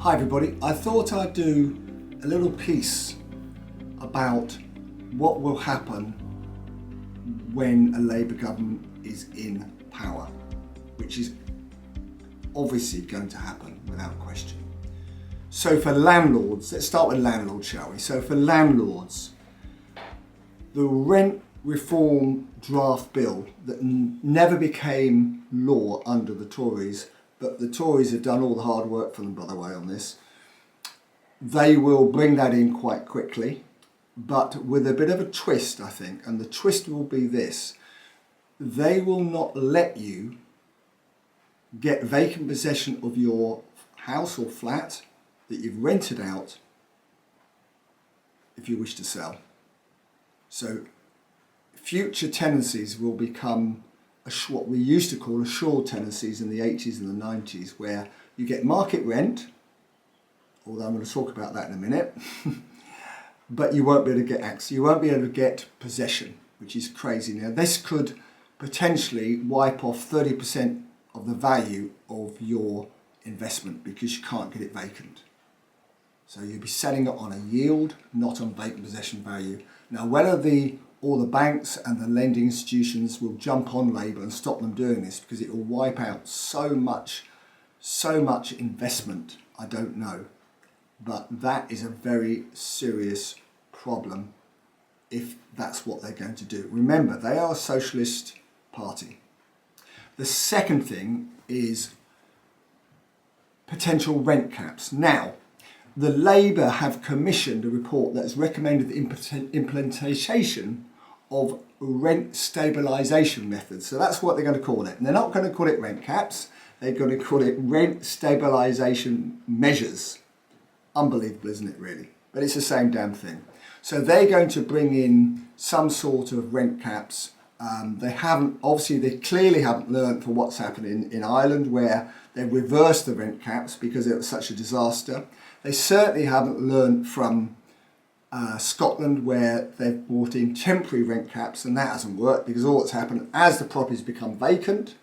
Hi everybody, I thought I'd do a little piece about what will happen when a Labour government is in power, which is obviously going to happen without question. So for landlords, let's start with landlords, shall we? So for landlords, the rent reform draft bill that never became law under the Tories, but the Tories have done all the hard work for them, by the way, on this. They will bring that in quite quickly, but with a bit of a twist, I think. And the twist will be this. They will not let you get vacant possession of your house or flat that you've rented out if you wish to sell. So future tenancies will become what we used to call assured tenancies in the 80s and the 90s, where you get market rent, although I'm going to talk about that in a minute, but you won't be able to get access, you won't be able to get possession, which is crazy. Now this could potentially wipe off 30% of the value of your investment because you can't get it vacant. So you'll be selling it on a yield, not on vacant possession value. Now whether all the banks and the lending institutions will jump on Labour and stop them doing this because it will wipe out so much investment, I don't know. But that is a very serious problem if that's what they're going to do. Remember, they are a socialist party. The second thing is potential rent caps. Now, the Labour have commissioned a report that has recommended the implementation of rent stabilisation methods. So that's what they're going to call it. And they're not going to call it rent caps. They're going to call it rent stabilisation measures. Unbelievable, isn't it, really? But it's the same damn thing. So they're going to bring in some sort of rent caps. They clearly haven't learned from what's happened in Ireland, where they reversed the rent caps because it was such a disaster. They certainly haven't learned from Scotland, where they've brought in temporary rent caps, and that hasn't worked because all that's happened, as the properties become vacant,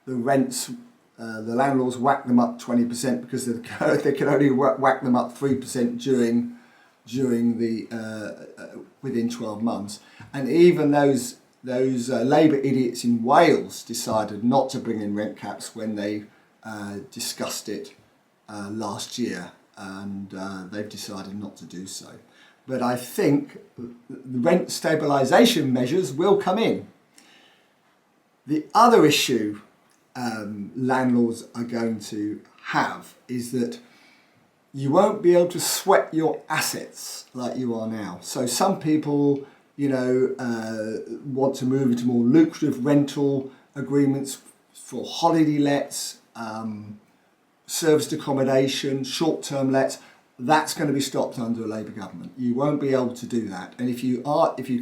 the rents, the landlords whack them up 20% because they can only whack them up 3% during the within 12 months. And even those Labour idiots in Wales decided not to bring in rent caps when they discussed it last year, and they've decided not to do so. But I think the rent stabilisation measures will come in. The other issue landlords are going to have is that you won't be able to sweat your assets like you are now. So some people, want to move into more lucrative rental agreements for holiday lets, serviced accommodation, short-term lets. That's going to be stopped under a Labour government. You won't be able to do that. And if you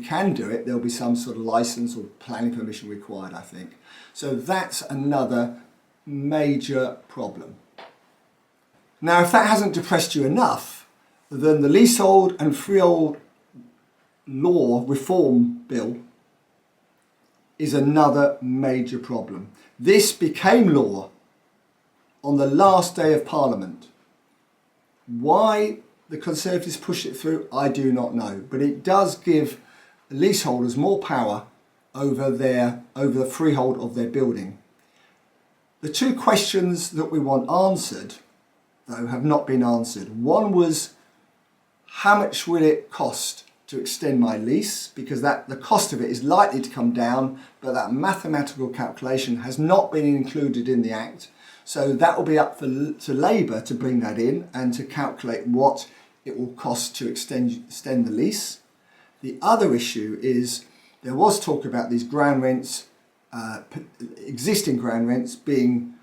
can do it, there'll be some sort of licence or planning permission required, I think. So that's another major problem. Now, if that hasn't depressed you enough, then the Leasehold and Freehold Law Reform Bill is another major problem. This became law on the last day of Parliament. Why the Conservatives pushed it through, I do not know. But it does give leaseholders more power over the freehold of their building. The two questions that we want answered, though, have not been answered. One was, how much will it cost to extend my lease? Because the cost of it is likely to come down, but that mathematical calculation has not been included in the Act. So that will be up to Labour to bring that in and to calculate what it will cost to extend the lease. The other issue is there was talk about these ground rents, existing ground rents being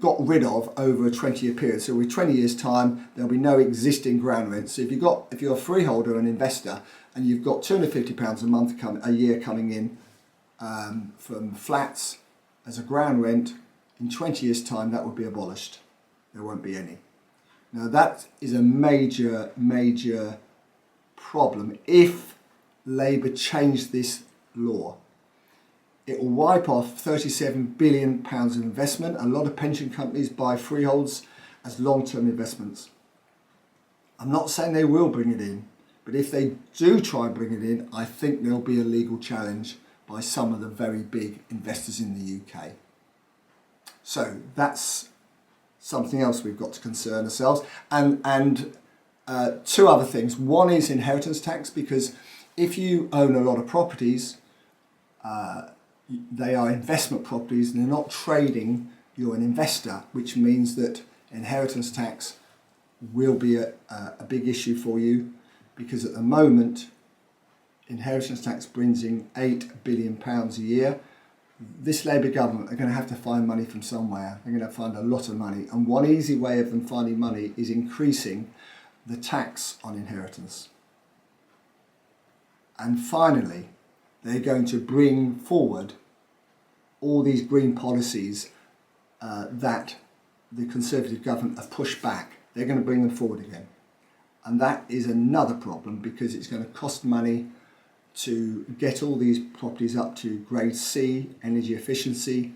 got rid of over a 20-year period. So with 20 years' time, there'll be no existing ground rents. So if you're a freeholder, an investor, and you've got £250 a year coming in from flats as a ground rent, in 20 years' time that will be abolished. There won't be any. Now that is a major problem if Labour changed this law. It will wipe off £37 billion of investment. A lot of pension companies buy freeholds as long-term investments. I'm not saying they will bring it in, but if they do try and bring it in, I think there'll be a legal challenge by some of the very big investors in the UK. So that's something else we've got to concern ourselves. And two other things. One is inheritance tax, because if you own a lot of properties, they are investment properties and they're not trading, you're an investor, which means that inheritance tax will be a big issue for you, because at the moment inheritance tax brings in £8 billion a year. This Labour government are going to have to find money from somewhere. They're going to find a lot of money, and one easy way of them finding money is increasing the tax on inheritance. And finally, they're going to bring forward all these green policies that the Conservative government have pushed back. They're going to bring them forward again. And that is another problem, because it's going to cost money to get all these properties up to grade C, energy efficiency,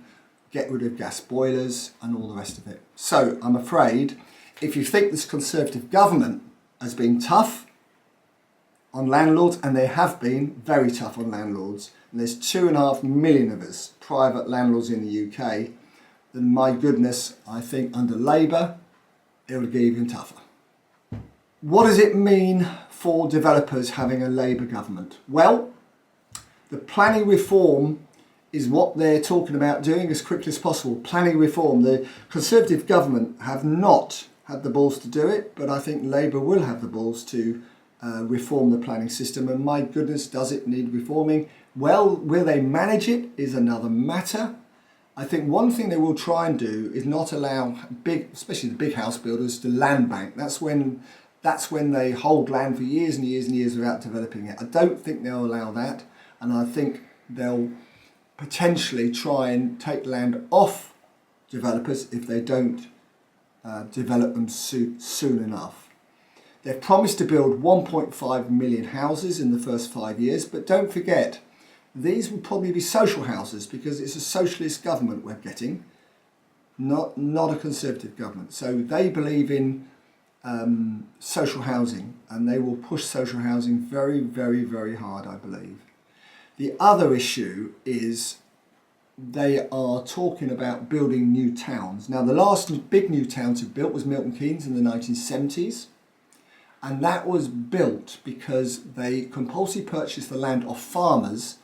get rid of gas boilers and all the rest of it. So I'm afraid if you think this Conservative government has been tough on landlords, and they have been very tough on landlords, and there's 2.5 million of us private landlords in the UK, then my goodness, I think under Labour it will get even tougher. What does it mean for developers having a Labour government? Well, the planning reform is what they're talking about doing as quickly as possible. Planning reform. The Conservative government have not had the balls to do it, but I think Labour will have the balls to reform the planning system. And my goodness, does it need reforming? Well, will they manage it is another matter. I think one thing they will try and do is not allow big, especially the big house builders, to land bank. That's when they hold land for years and years and years without developing it. I don't think they'll allow that, and I think they'll potentially try and take land off developers if they don't develop them soon enough. They've promised to build 1.5 million houses in the first 5 years, but don't forget, these will probably be social houses, because it's a socialist government we're getting, not a Conservative government. So they believe in social housing, and they will push social housing very, very, very hard, I believe. The other issue is they are talking about building new towns. Now, the last big new town to built was Milton Keynes in the 1970s, and that was built because they compulsory purchased the land off farmers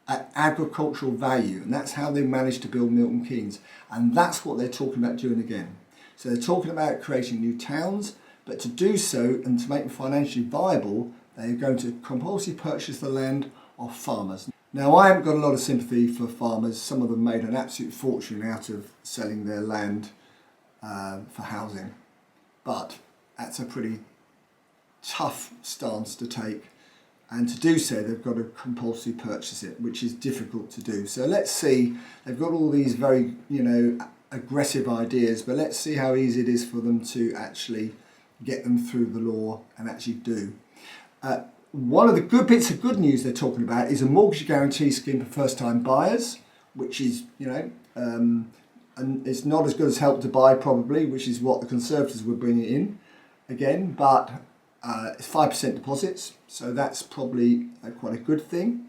at agricultural value, and that's how they managed to build Milton Keynes, and that's what they're talking about doing again. So they're talking about creating new towns, but to do so and to make them financially viable, they're going to compulsory purchase the land off farmers. Now, I haven't got a lot of sympathy for farmers. Some of them made an absolute fortune out of selling their land for housing, but that's a pretty tough stance to take, and to do so they've got to compulsory purchase it, which is difficult to do. So let's see, they've got all these very aggressive ideas, but let's see how easy it is for them to actually get them through the law and actually do. One of the good bits of good news they're talking about is a mortgage guarantee scheme for first-time buyers, which is, and it's not as good as Help to Buy probably, which is what the Conservatives were bringing in again, but it's 5% deposits, so that's probably quite a good thing.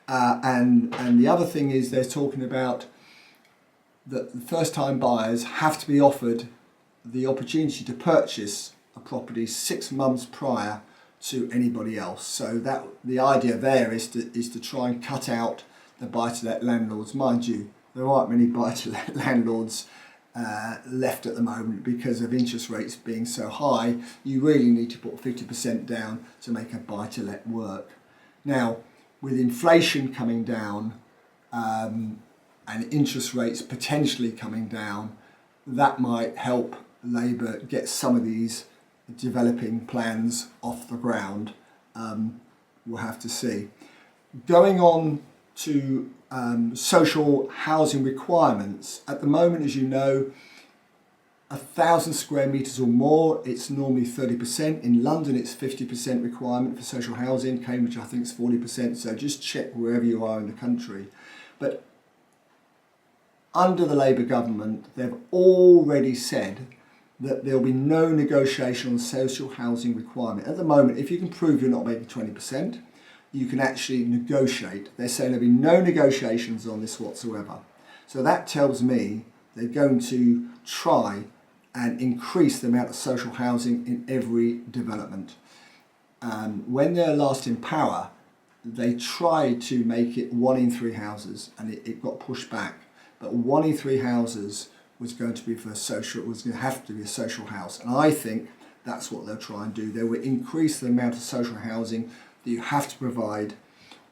And the other thing is they're talking about that the first-time buyers have to be offered the opportunity to purchase a property 6 months prior to anybody else. So that the idea there is to try and cut out the buy-to-let landlords. Mind you, there aren't many buy-to-let landlords left at the moment because of interest rates being so high. You really need to put 50% down to make a buy-to-let work. Now, with inflation coming down and interest rates potentially coming down, that might help Labour get some of these developing plans off the ground. We'll have to see. Going on to social housing requirements. At the moment, as you know, 1,000 square metres or more, it's normally 30%. In London, it's 50% requirement for social housing. Cambridge, I think, is 40%. So just check wherever you are in the country. But under the Labour government, they've already said that there'll be no negotiation on social housing requirement. At the moment, if you can prove you're not making 20%, you can actually negotiate. They're saying there'll be no negotiations on this whatsoever. So that tells me they're going to try and increase the amount of social housing in every development. When they're last in power, they tried to make it 1 in 3 houses, and it got pushed back. But 1 in 3 houses was going to be for social. It was going to have to be a social house, and I think that's what they'll try and do. They will increase the amount of social housing that you have to provide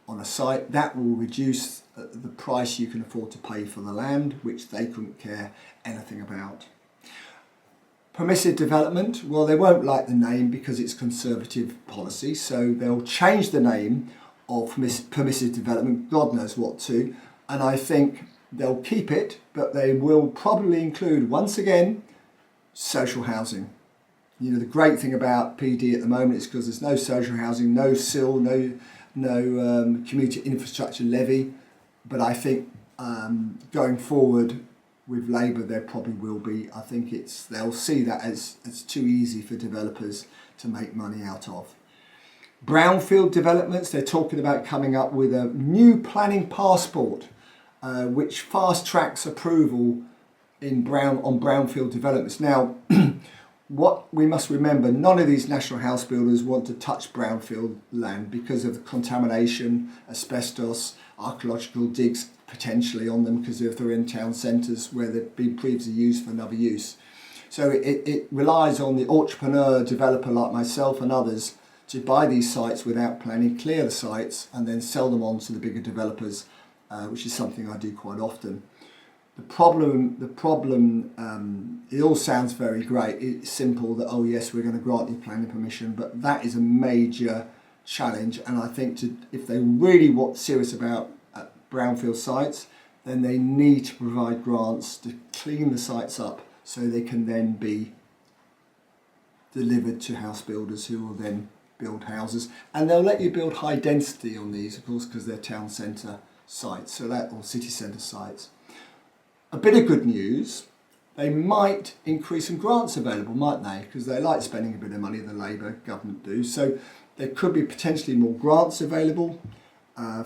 on a site. That will reduce the price you can afford to pay for the land, which they couldn't care anything about. Permissive development, well, they won't like the name because it's conservative policy, so they'll change the name of permissive development, God knows what to, and I think they'll keep it, but they will probably include, once again, social housing. You know, the great thing about PD at the moment is because there's no social housing, no SIL, no community infrastructure levy, but I think going forward with Labour there probably will be. I think they'll see that as too easy for developers to make money out of. Brownfield developments, they're talking about coming up with a new planning passport which fast tracks approval on brownfield developments. Now, what we must remember, none of these national house builders want to touch brownfield land because of the contamination, asbestos, archaeological digs potentially on them because if they're in town centres where they've been previously used for another use. So it relies on the entrepreneur developer like myself and others to buy these sites without planning, clear the sites and then sell them on to the bigger developers, which is something I do quite often. The problem, it all sounds very great. It's simple that, oh yes, we're going to grant you planning permission, but that is a major challenge. And I think if they really want serious about brownfield sites, then they need to provide grants to clean the sites up so they can then be delivered to house builders who will then build houses. And they'll let you build high density on these, of course, because they're town centre sites, or city centre sites. A bit of good news, they might increase some grants available, mightn't they? Because they like spending a bit of money, the Labour government do. So there could be potentially more grants available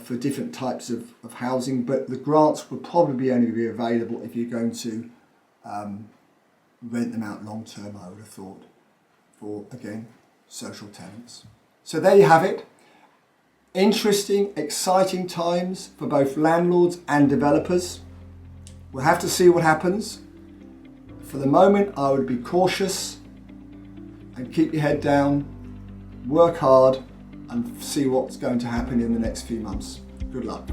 for different types of housing, but the grants will probably only be available if you're going to rent them out long term, I would have thought, for, again, social tenants. So there you have it. Interesting, exciting times for both landlords and developers. We'll have to see what happens. For the moment, I would be cautious and keep your head down, work hard, and see what's going to happen in the next few months. Good luck.